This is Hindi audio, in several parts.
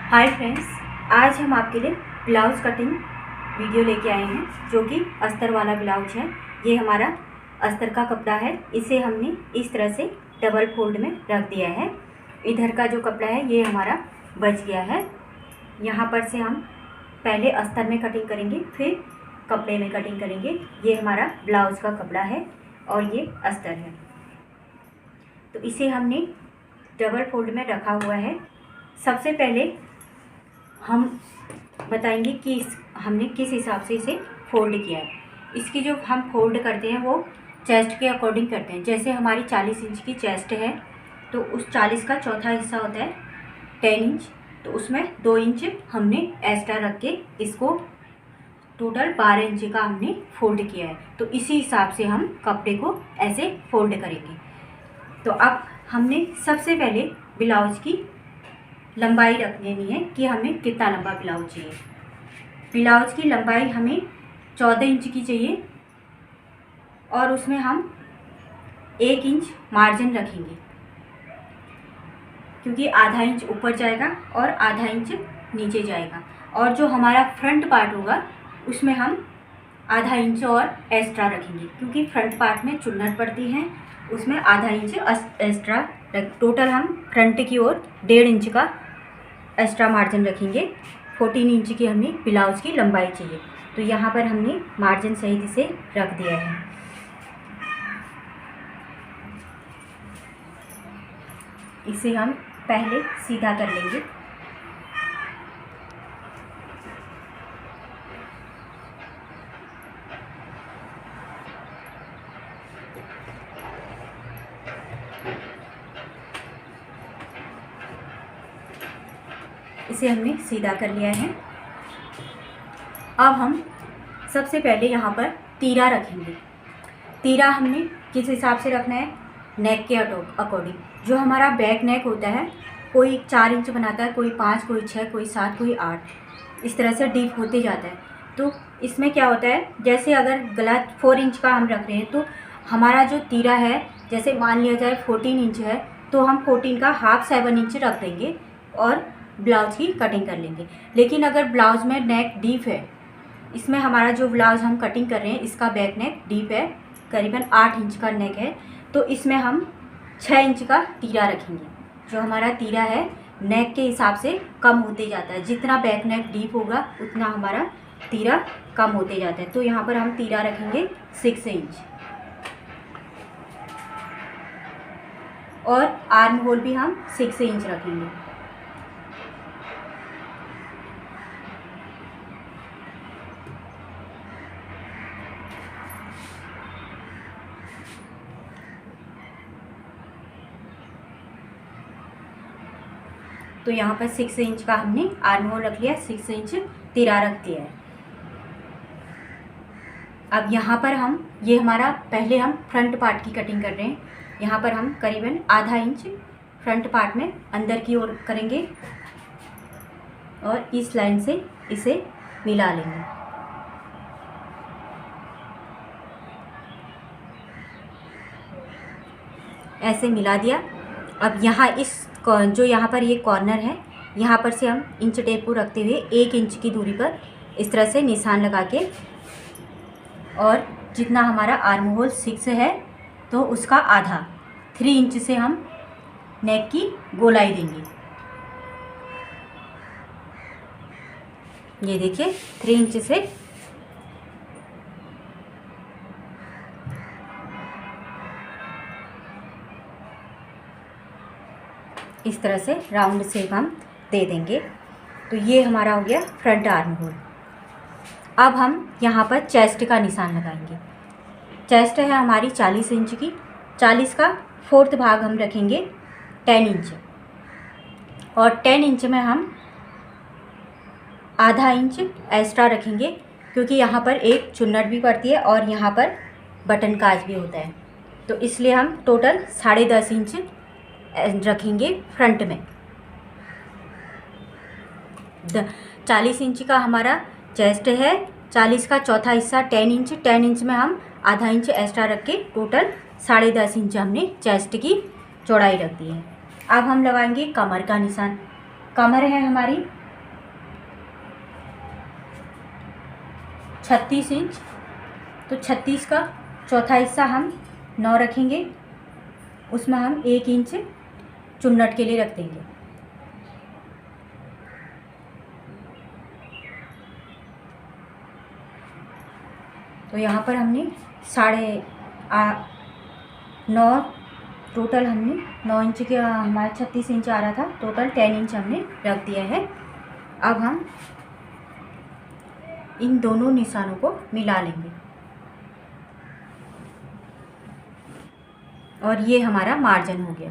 हाय फ्रेंड्स, आज हम आपके लिए ब्लाउज़ कटिंग वीडियो लेके आए हैं जो कि अस्तर वाला ब्लाउज है। ये हमारा अस्तर का कपड़ा है। इसे हमने इस तरह से डबल फोल्ड में रख दिया है। इधर का जो कपड़ा है ये हमारा बच गया है। यहाँ पर से हम पहले अस्तर में कटिंग करेंगे, फिर कपड़े में कटिंग करेंगे। ये हमारा ब्लाउज़ का कपड़ा है और ये अस्तर है। तो इसे हमने डबल फोल्ड में रखा हुआ है। सबसे पहले हम बताएंगे कि हमने किस हिसाब से इसे फोल्ड किया है। इसकी जो हम फोल्ड करते हैं वो चेस्ट के अकॉर्डिंग करते हैं। जैसे हमारी 40 इंच की चेस्ट है तो उस 40 का चौथा हिस्सा होता है 10 इंच, तो उसमें 2 इंच हमने एक्स्ट्रा रख के इसको टोटल 12 इंच का हमने फोल्ड किया है। तो इसी हिसाब से हम कपड़े को ऐसे फोल्ड करेंगे। तो अब हमने सबसे पहले ब्लाउज की लंबाई रख लेनी है कि हमें कितना लंबा ब्लाउज चाहिए। ब्लाउज की लंबाई हमें 14 इंच की चाहिए और उसमें हम 1 इंच मार्जिन रखेंगे, क्योंकि आधा इंच ऊपर जाएगा और आधा इंच नीचे जाएगा। और जो हमारा फ्रंट पार्ट होगा उसमें हम आधा इंच और एक्स्ट्रा रखेंगे, क्योंकि फ्रंट पार्ट में चुन्नट पड़ती है, उसमें आधा इंच एक्स्ट्रा। टोटल हम फ्रंट की ओर 1.5 इंच का एक्स्ट्रा मार्जिन रखेंगे। 14 इंच की हमें ब्लाउज की लंबाई चाहिए। तो यहाँ पर हमने मार्जिन सहित इसे रख दिया है। इसे हम पहले सीधा कर लेंगे। इसे हमने सीधा कर लिया है। अब हम सबसे पहले यहाँ पर तीरा रखेंगे। तीरा हमने किस हिसाब से रखना है, नेक के अकॉर्डिंग। जो हमारा बैक नेक होता है, कोई 4 इंच बनाता है, कोई 5, कोई 6, कोई 7, कोई 8, इस तरह से डीप होते जाता है। तो इसमें क्या होता है, जैसे अगर गला 4 इंच का हम रख रहे हैं तो हमारा जो तीरा है, जैसे मान लिया जाए 14 इंच है तो हम 14 का हाफ 7 इंच रख देंगे और ब्लाउज की कटिंग कर लेंगे। लेकिन अगर ब्लाउज में नेक डीप है, इसमें हमारा जो ब्लाउज हम कटिंग कर रहे हैं इसका बैक नेक डीप है, करीबन 8 इंच का नेक है, तो इसमें हम 6 इंच का तीरा रखेंगे। जो हमारा तीरा है नेक के हिसाब से कम होते जाता है। जितना बैक नेक डीप होगा उतना हमारा तीरा कम होते जाता है। तो यहाँ पर हम तीरा रखेंगे 6 इंच और आर्म होल भी हम 6 इंच रखेंगे। तो यहाँ पर 6 इंच का हमने आर्म होल रख लिया, 6 इंच तीरा रख दिया है। अब यहाँ पर हम ये हमारा पहले हम फ्रंट पार्ट की कटिंग कर रहे हैं। यहाँ पर हम करीबन आधा इंच फ्रंट पार्ट में अंदर की ओर करेंगे और इस लाइन से इसे मिला लेंगे। ऐसे मिला दिया। अब यहाँ इस जो यहाँ पर ये कॉर्नर है, यहाँ पर से हम इंच टेप को रखते हुए 1 इंच की दूरी पर इस तरह से निशान लगा के, और जितना हमारा आर्म होल 6 है तो उसका आधा 3 इंच से हम नेक की गोलाई देंगे। ये देखिए 3 इंच से इस तरह से राउंड शेप हम दे देंगे। तो ये हमारा हो गया फ्रंट आर्म होल। अब हम यहाँ पर चेस्ट का निशान लगाएंगे। चेस्ट है हमारी 40 इंच की, 40 का 4th भाग हम रखेंगे 10 इंच, और 10 इंच में हम आधा इंच एक्स्ट्रा रखेंगे, क्योंकि यहाँ पर एक चुन्नट भी पड़ती है और यहाँ पर बटन काज भी होता है। तो इसलिए हम टोटल 10.5 इंच रखेंगे फ्रंट में। 40 इंच का हमारा चेस्ट है, 40 का चौथा हिस्सा 10 इंच, 10 इंच में हम आधा इंच एक्स्ट्रा रख के टोटल 10.5 इंच हमने चेस्ट की चौड़ाई रख दी है। अब हम लगाएंगे कमर का निशान। कमर है हमारी 36 इंच, तो 36 का चौथा हिस्सा हम 9 रखेंगे, उसमें हम 1 इंच चुन्नट के लिए रख देंगे। तो यहाँ पर हमने 9.5 टोटल हमने 9 इंच के, हमारा 36 इंच आ रहा था, टोटल 10 इंच हमने रख दिया है। अब हम इन दोनों निशानों को मिला लेंगे और ये हमारा मार्जिन हो गया।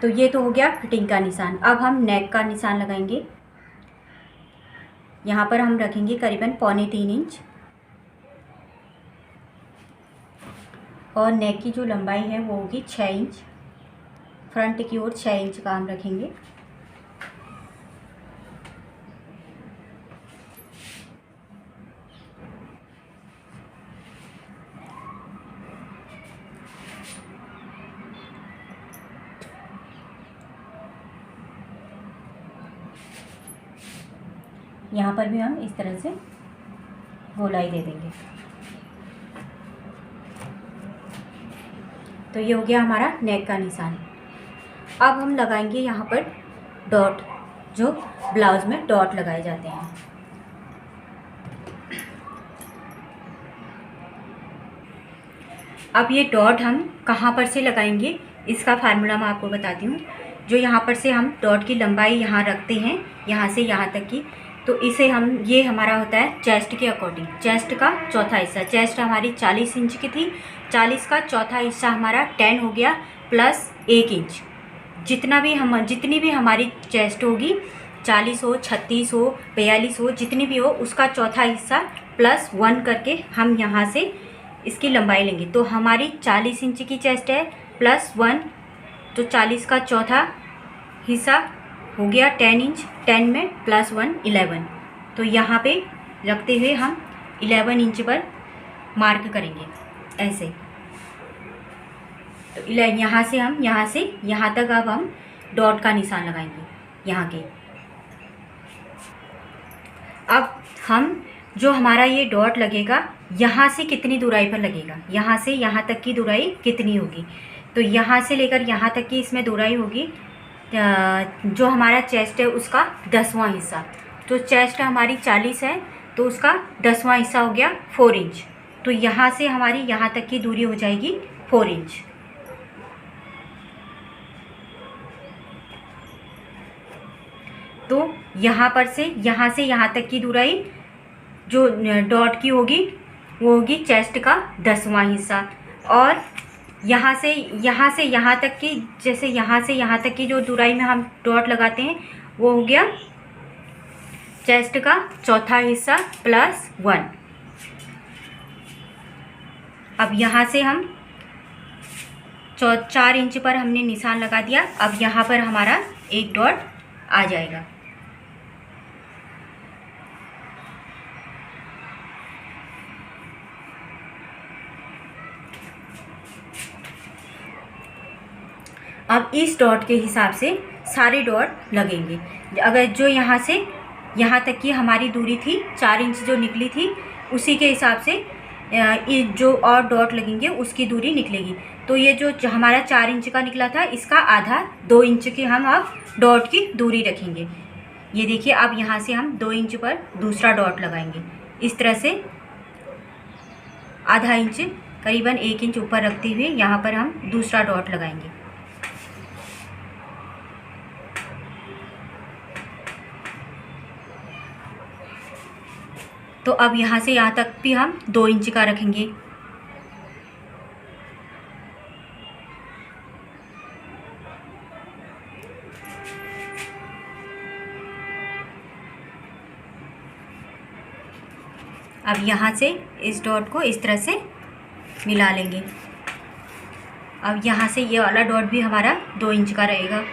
तो ये तो हो गया फिटिंग का निशान। अब हम नेक का निशान लगाएंगे। यहाँ पर हम रखेंगे करीबन 2.25 इंच और नेक की जो लंबाई है वो होगी 6 इंच। फ्रंट की ओर 6 इंच का हम रखेंगे। यहाँ पर भी हम इस तरह से गोलाई दे देंगे। तो ये हो गया हमारा नेक का निशान। अब हम लगाएंगे यहाँ पर डॉट, जो ब्लाउज में डॉट लगाए जाते हैं। अब ये डॉट हम कहाँ पर से लगाएंगे, इसका फार्मूला मैं आपको बताती हूँ। जो यहाँ पर से हम डॉट की लंबाई यहाँ रखते हैं, यहाँ से यहाँ तक की, तो इसे हम, ये हमारा होता है चेस्ट के अकॉर्डिंग, चेस्ट का चौथा हिस्सा। चेस्ट हमारी 40 इंच की थी, 40 का चौथा हिस्सा हमारा 10 हो गया प्लस 1 इंच। जितनी भी हमारी चेस्ट होगी, 40 हो, 36 हो, 42 हो, जितनी भी हो, उसका चौथा हिस्सा प्लस 1 करके हम यहाँ से इसकी लंबाई लेंगे। तो हमारी 40 इंच की चेस्ट है, प्लस 1, तो 40 का चौथा हिस्सा हो गया 10 इंच, 10 में प्लस 1 11। तो यहाँ पे रखते हुए हम 11 इंच पर मार्क करेंगे ऐसे। तो यहाँ से यहाँ तक अब हम डॉट का निशान लगाएंगे यहाँ के। अब हम जो हमारा ये डॉट लगेगा, यहाँ से कितनी दूराई पर लगेगा, यहाँ से यहाँ तक की दूराई कितनी होगी, तो यहाँ से लेकर यहाँ तक की इसमें दूराई होगी, जो हमारा चेस्ट है उसका 10वां हिस्सा। तो चेस्ट हमारी 40 है, तो उसका 10वां हिस्सा हो गया 4 इंच। तो यहाँ से हमारी यहाँ तक की दूरी हो जाएगी 4 इंच। तो यहाँ से यहाँ तक की दूराई जो डॉट की होगी वो होगी चेस्ट का 10वां हिस्सा, और यहाँ से यहाँ तक की, जैसे यहाँ से यहाँ तक की जो दूराई में हम डॉट लगाते हैं वो हो गया चेस्ट का चौथा हिस्सा प्लस 1। अब यहाँ से हम 4 इंच पर हमने निशान लगा दिया। अब यहाँ पर हमारा एक डॉट आ जाएगा। अब इस डॉट के हिसाब से सारे डॉट लगेंगे। अगर जो यहाँ से यहाँ तक की हमारी दूरी थी 4 इंच जो निकली थी, उसी के हिसाब से जो और डॉट लगेंगे उसकी दूरी निकलेगी। तो ये जो हमारा 4 इंच का निकला था, इसका आधा 2 इंच की हम अब डॉट की दूरी रखेंगे। ये देखिए, अब यहाँ से हम 2 इंच पर दूसरा डॉट लगाएंगे। इस तरह से आधा इंच, करीबन 1 इंच ऊपर रखते हुए यहाँ पर हम दूसरा डॉट लगाएंगे। तो अब यहाँ से यहाँ तक भी हम 2 इंच का रखेंगे। अब यहाँ से इस डॉट को इस तरह से मिला लेंगे। अब यहाँ से ये वाला डॉट भी हमारा 2 इंच का रहेगा।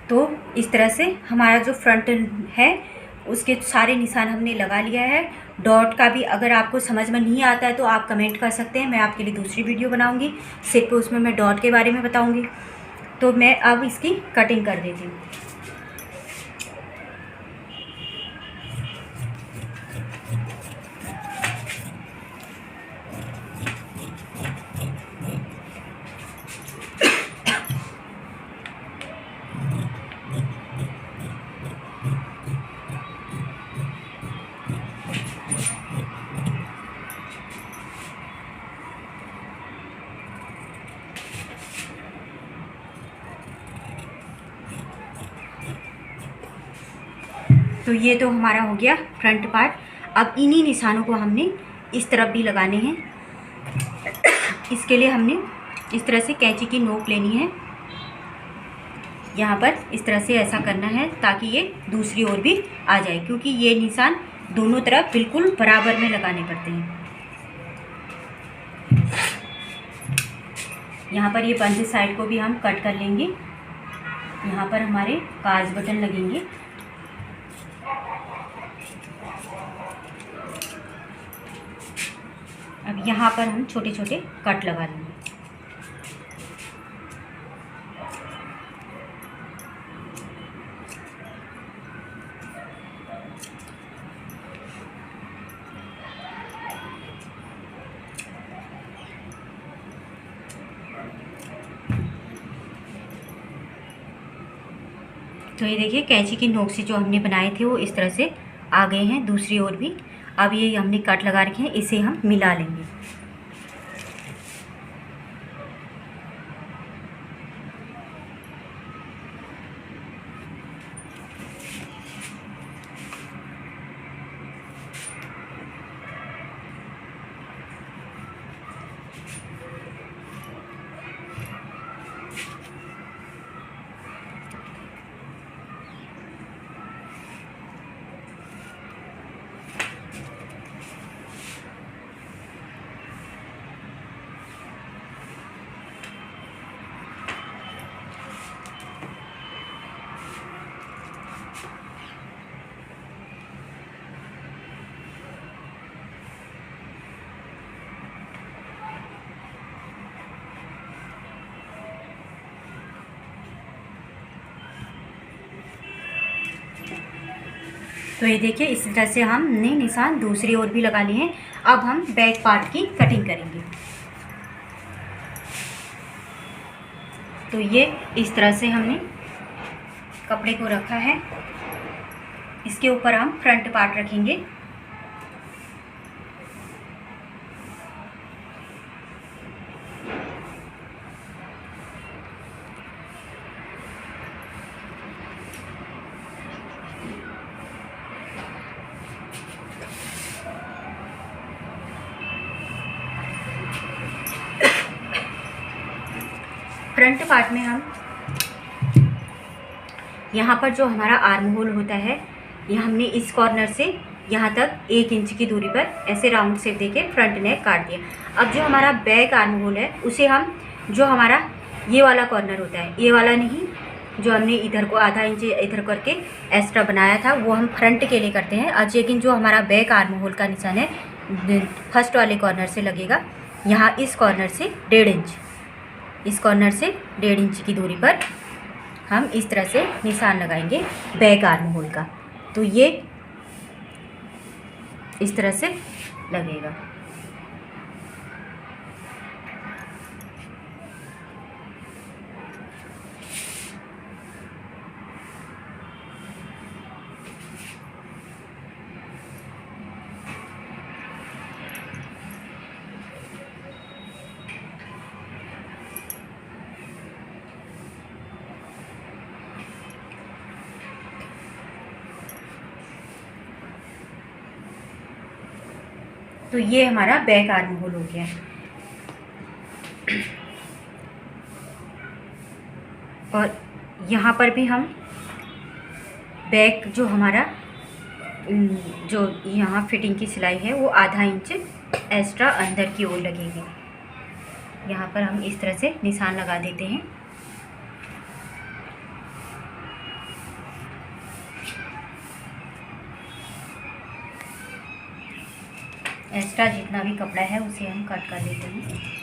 तो इस तरह से हमारा जो फ्रंट है उसके सारे निशान हमने लगा लिया है। डॉट का भी अगर आपको समझ में नहीं आता है तो आप कमेंट कर सकते हैं, मैं आपके लिए दूसरी वीडियो बनाऊंगी, सिर्फ उसमें मैं डॉट के बारे में बताऊंगी। तो मैं अब इसकी कटिंग कर देती हूँ। तो ये तो हमारा हो गया फ्रंट पार्ट। अब इन्हीं निशानों को हमने इस तरफ भी लगाने हैं। इसके लिए हमने इस तरह से कैंची की नोक लेनी है, यहाँ पर इस तरह से ऐसा करना है ताकि ये दूसरी ओर भी आ जाए, क्योंकि ये निशान दोनों तरफ बिल्कुल बराबर में लगाने पड़ते हैं। यहाँ पर ये पंजे साइड को भी हम कट कर लेंगे। यहाँ पर हमारे काज बटन लगेंगे। अब यहाँ पर हम छोटे छोटे कट लगा लेंगे। तो ये देखिए कैंची की नोक से जो हमने बनाए थे वो इस तरह से आ गए हैं दूसरी ओर भी। अब ये हमने कट लगा रखे हैं, इसे हम मिला लेंगे। तो ये देखिए इस तरह से हमने निशान दूसरी ओर भी लगा लिए हैं। अब हम बैक पार्ट की कटिंग करेंगे। तो ये इस तरह से हमने कपड़े को रखा है, इसके ऊपर हम फ्रंट पार्ट रखेंगे। फ्रंट पार्ट में हम यहाँ पर जो हमारा आर्म होल होता है, ये हमने इस कॉर्नर से यहाँ तक 1 इंच की दूरी पर ऐसे राउंड शेप देके फ्रंट नेक काट दिया। अब जो हमारा बैक आर्म होल है उसे हम, जो हमारा ये वाला कॉर्नर होता है, ये वाला नहीं, जो हमने इधर को आधा इंच इधर करके एक्स्ट्रा बनाया था वो हम फ्रंट के लिए करते हैं। आज लेकिन जो हमारा बैक आर्म होल का निशान है फर्स्ट वाले कॉर्नर से लगेगा। यहाँ इस कॉर्नर से 1.5 इंच, इस कॉर्नर से 1.5 इंच की दूरी पर हम इस तरह से निशान लगाएंगे बैक आर्म होल का। तो ये इस तरह से लगेगा। तो ये हमारा बैक आर्म होल हो गया। और यहाँ पर भी हम बैक जो हमारा जो यहाँ फिटिंग की सिलाई है वो आधा इंच एक्स्ट्रा अंदर की ओर लगेगी। यहाँ पर हम इस तरह से निशान लगा देते हैं। एक्स्ट्रा जितना भी कपड़ा है उसे हम कट कर लेते हैं।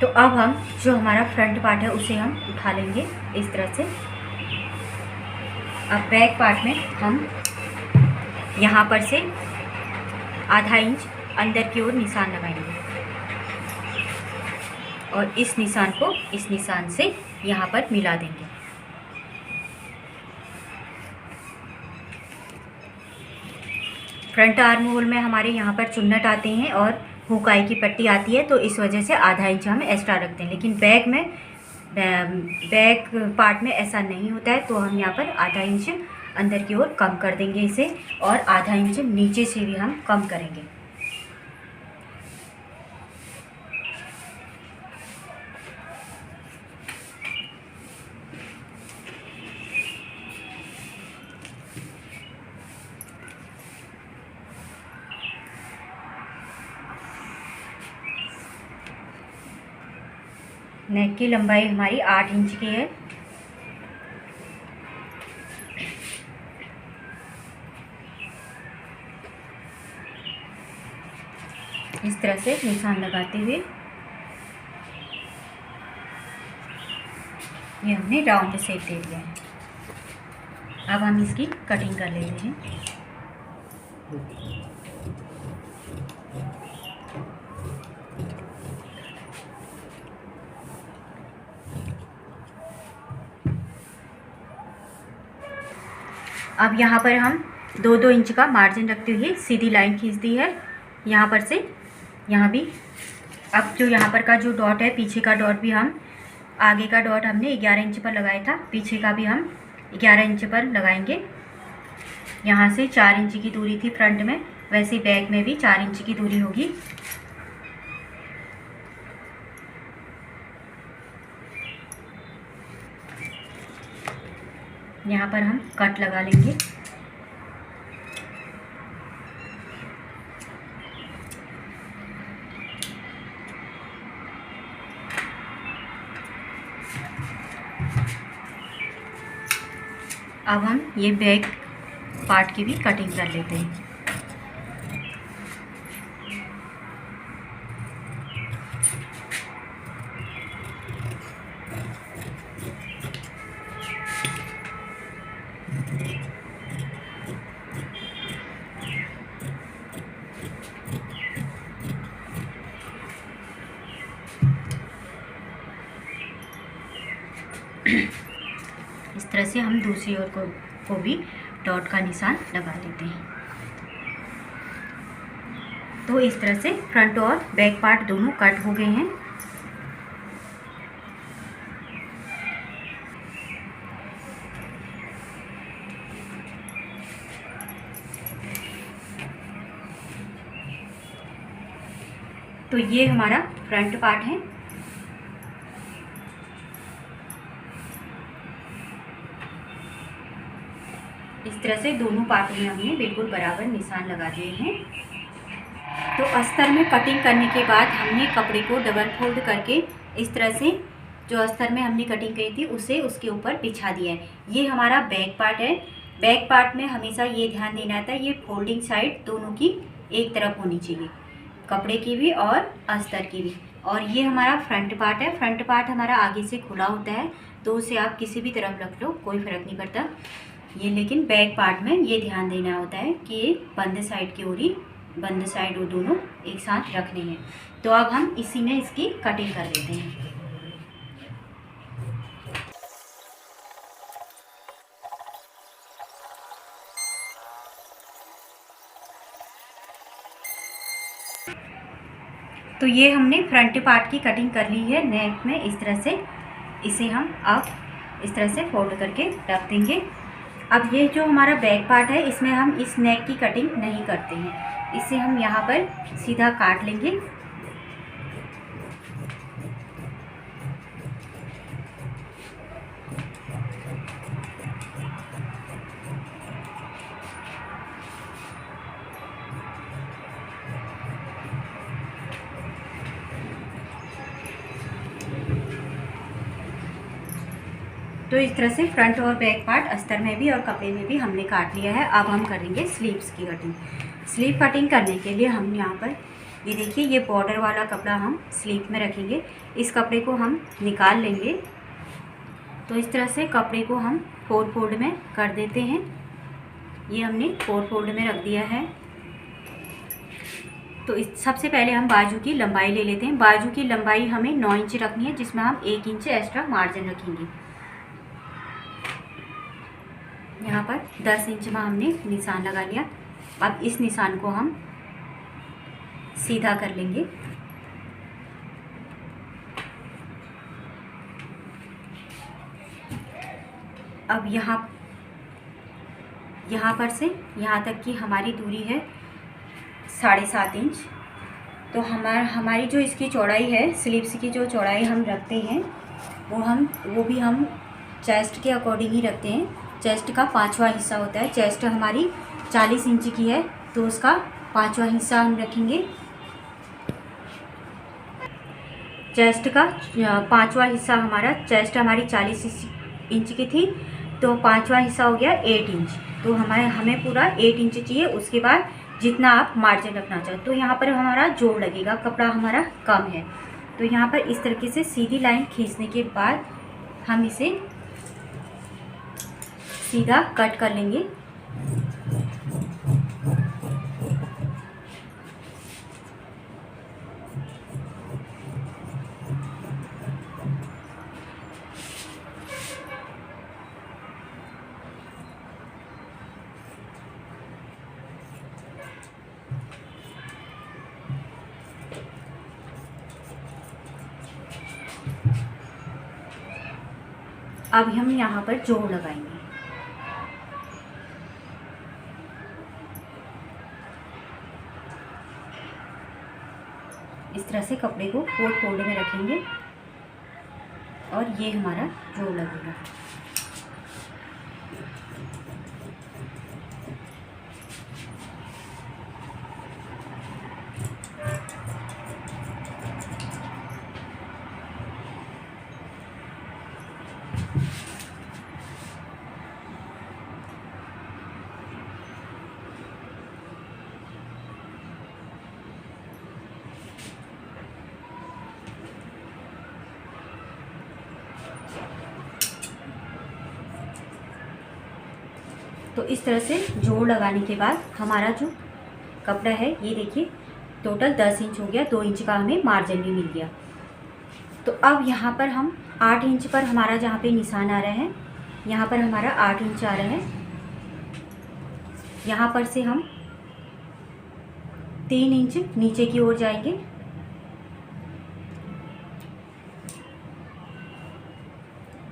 तो अब हम जो हमारा फ्रंट पार्ट है उसे हम उठा लेंगे इस तरह से। अब बैक पार्ट में हम यहाँ पर से आधा इंच अंदर की ओर निशान लगाएंगे और इस निशान को इस निशान से यहाँ पर मिला देंगे। फ्रंट आर्म होल में हमारे यहाँ पर चुन्नट आते हैं और हुकाई की पट्टी आती है, तो इस वजह से आधा इंच हम एक्स्ट्रा रखते हैं। लेकिन बैक पार्ट में ऐसा नहीं होता है, तो हम यहाँ पर आधा इंच अंदर की ओर कम कर देंगे इसे, और आधा इंच नीचे से भी हम कम करेंगे। नेक की लंबाई हमारी 8 इंच की है। इस तरह से निशान लगाते हुए ये हमने राउंड शेप दे दिया है। अब हम इसकी कटिंग कर लेते हैं। अब यहाँ पर हम 2-2 इंच का मार्जिन रखते हुए सीधी लाइन खींच दी है यहाँ पर से यहाँ भी। अब जो यहाँ पर का जो डॉट है, पीछे का डॉट भी हम, आगे का डॉट हमने 11 इंच पर लगाया था, पीछे का भी हम 11 इंच पर लगाएंगे। यहाँ से 4 इंच की दूरी थी फ्रंट में, वैसे बैक में भी 4 इंच की दूरी होगी। यहाँ पर हम कट लगा लेंगे। अब हम ये बैक पार्ट की भी कटिंग कर लेते हैं। इस तरह से हम दूसरी ओर को भी डॉट का निशान लगा लेते हैं। तो इस तरह से फ्रंट और बैक पार्ट दोनों कट हो गए हैं। तो ये हमारा फ्रंट पार्ट है। इस तरह से दोनों पार्ट में हमने बिल्कुल बराबर निशान लगा दिए हैं। तो अस्तर में कटिंग करने के बाद हमने कपड़े को डबल फोल्ड करके इस तरह से जो अस्तर में हमने कटिंग की थी उसे उसके ऊपर बिछा दिया है। ये हमारा बैक पार्ट है। बैक पार्ट में हमेशा ये ध्यान देना था, ये फोल्डिंग साइड दोनों की एक तरफ होनी चाहिए, कपड़े की भी और अस्तर की भी। और ये हमारा फ्रंट पार्ट है। फ्रंट पार्ट हमारा आगे से खुला होता है, तो उसे आप किसी भी तरफ रख लो, कोई फ़र्क नहीं पड़ता ये। लेकिन बैक पार्ट में ये ध्यान देना होता है कि ये बंद साइड की ओर ही, बंद साइड वो दोनों एक साथ रखने हैं। तो अब हम इसी में इसकी कटिंग कर लेते हैं। तो ये हमने फ्रंट पार्ट की कटिंग कर ली है नेक में इस तरह से। इसे हम अब इस तरह से फोल्ड करके रख देंगे। अब ये जो हमारा बैक पार्ट है, इसमें हम इस नेक की कटिंग नहीं करते हैं, इसे हम यहाँ पर सीधा काट लेंगे। तो इस तरह से फ्रंट और बैक पार्ट अस्तर में भी और कपड़े में भी हमने काट लिया है। अब हम करेंगे स्लीव्स की कटिंग। स्लीव कटिंग करने के लिए हम यहाँ पर ये देखिए, ये बॉर्डर वाला कपड़ा हम स्लीव में रखेंगे। इस कपड़े को हम निकाल लेंगे। तो इस तरह से कपड़े को हम 4 फोल्ड में कर देते हैं। ये हमने 4 फोल्ड में रख दिया है। तो इस सबसे पहले हम बाजू की लंबाई ले लेते हैं। बाजू की लंबाई हमें 9 इंच रखनी है, जिसमें हम 1 इंच एक्स्ट्रा मार्जिन रखेंगे। यहाँ पर 10 इंच में हमने निशान लगा लिया। अब इस निशान को हम सीधा कर लेंगे। अब यहाँ पर से यहाँ तक की हमारी दूरी है 7.5 इंच। तो हमारी जो इसकी चौड़ाई है, स्लीव्स की जो चौड़ाई हम रखते हैं वो भी हम चेस्ट के अकॉर्डिंग ही रखते हैं। चेस्ट का 5वां हिस्सा होता है। चेस्ट हमारी 40 इंच की है, तो उसका 5वां हिस्सा हम रखेंगे। चेस्ट का 5वां हिस्सा हमारा, चेस्ट हमारी 40 इंच की थी, तो 5वां हिस्सा हो गया 8 इंच। तो हमें पूरा 8 इंच चाहिए। उसके बाद जितना आप मार्जिन रखना चाहो, तो यहाँ पर हमारा जोड़ लगेगा, कपड़ा हमारा कम है। तो यहाँ पर इस तरीके से सीधी लाइन खींचने के बाद हम इसे सीधा कट कर लेंगे। अब हम यहाँ पर जोड़ लगाएंगे। इस तरह से कपड़े को 4 फोल्ड में रखेंगे और ये हमारा जोड़ लगेगा। तो इस तरह से जोड़ लगाने के बाद हमारा जो कपड़ा है, ये देखिए टोटल 10 इंच हो गया। 2 इंच का हमें मार्जिन भी मिल गया। तो अब यहाँ पर हम 8 इंच पर हमारा जहाँ पे निशान आ रहा है, यहाँ पर हमारा 8 इंच आ रहा है। यहाँ पर से हम 3 इंच नीचे की ओर जाएंगे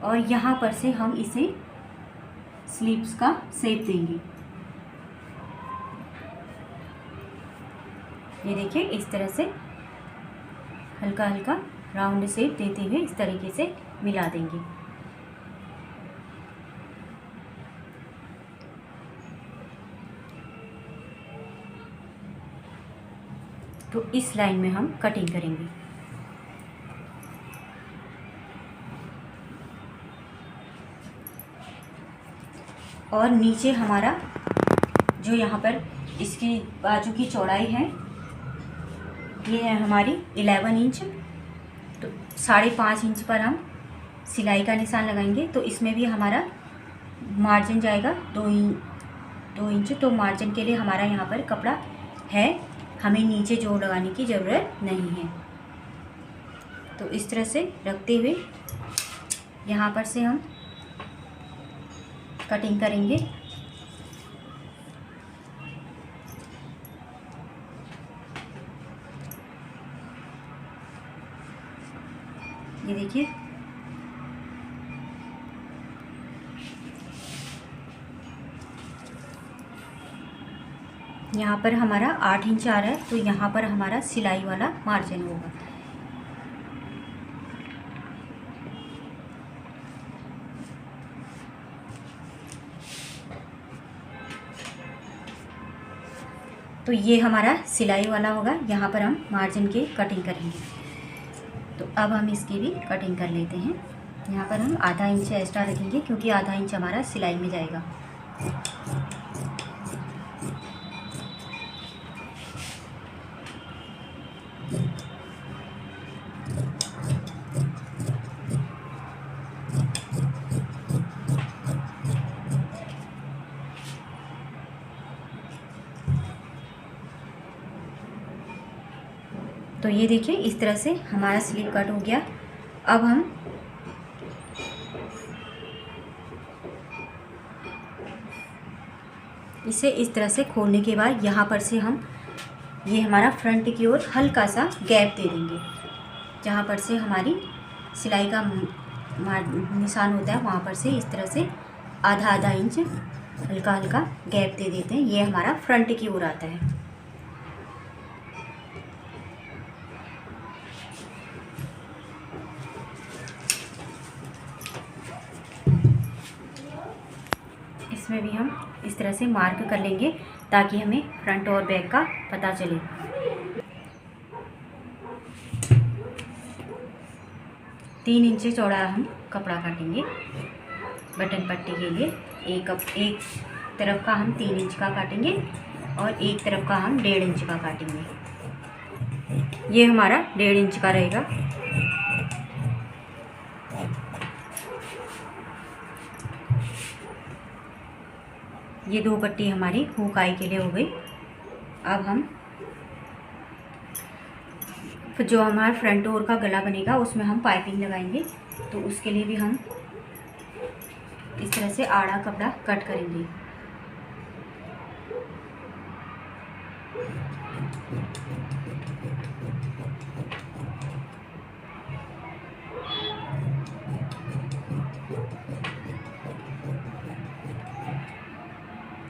और यहाँ पर से हम इसे स्लीव्स का शेप देंगे। ये देखिए, इस तरह से हल्का हल्का राउंड शेप देते हुए इस तरीके से मिला देंगे। तो इस लाइन में हम कटिंग करेंगे। और नीचे हमारा जो यहाँ पर इसकी बाजू की चौड़ाई है, ये है हमारी 11 इंच। तो 5.5 इंच पर हम सिलाई का निशान लगाएंगे। तो इसमें भी हमारा मार्जिन जाएगा 2 इंच। तो मार्जिन के लिए हमारा यहाँ पर कपड़ा है, हमें नीचे जोड़ लगाने की ज़रूरत नहीं है। तो इस तरह से रखते हुए यहाँ पर से हम कटिंग करेंगे। ये देखिए, यहाँ पर हमारा 8 इंच आ रहा है। तो यहाँ पर हमारा सिलाई वाला मार्जिन होगा। तो ये हमारा सिलाई वाला होगा। यहाँ पर हम मार्जिन की कटिंग करेंगे। तो अब हम इसकी भी कटिंग कर लेते हैं। यहाँ पर हम आधा इंच एक्स्ट्रा रखेंगे क्योंकि आधा इंच हमारा सिलाई में जाएगा। तो ये देखिए इस तरह से हमारा स्लीव कट हो गया। अब हम इसे इस तरह से खोलने के बाद यहाँ पर से हम ये हमारा फ्रंट की ओर हल्का सा गैप दे देंगे। जहाँ पर से हमारी सिलाई का निशान होता है वहाँ पर से इस तरह से आधा आधा इंच हल्का हल्का गैप दे देते हैं। ये हमारा फ्रंट की ओर आता है। इसमें भी हम इस तरह से मार्क कर लेंगे ताकि हमें फ्रंट और बैक का पता चले। तीन इंच चौड़ा हम कपड़ा काटेंगे बटन पट्टी के लिए। एक तरफ का हम 3 इंच का काटेंगे और एक तरफ का हम 1.5 इंच का काटेंगे। ये हमारा 1.5 इंच का रहेगा। ये 2 पट्टी हमारी हुकाई के लिए हो गई। अब हम जो हमारा फ्रंट ओर का गला बनेगा उसमें हम पाइपिंग लगाएंगे। तो उसके लिए भी हम इस तरह से आड़ा कपड़ा कट करेंगे।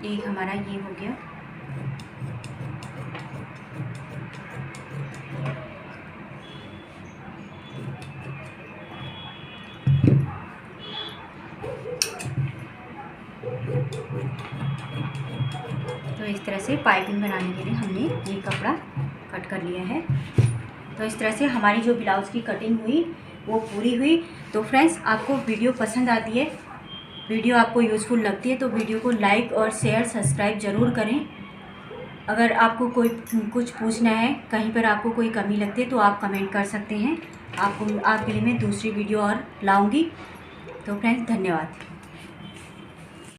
एक हमारा ये हो गया। तो इस तरह से पाइपिंग बनाने के लिए हमने ये कपड़ा कट कर लिया है। तो इस तरह से हमारी जो ब्लाउज़ की कटिंग हुई वो पूरी हुई। तो फ्रेंड्स, आपको वीडियो पसंद आती है, वीडियो आपको यूज़फुल लगती है तो वीडियो को लाइक और शेयर सब्सक्राइब ज़रूर करें। अगर आपको कोई कुछ पूछना है, कहीं पर आपको कोई कमी लगती है तो आप कमेंट कर सकते हैं। आपके लिए मैं दूसरी वीडियो और लाऊंगी। तो फ्रेंड्स, धन्यवाद।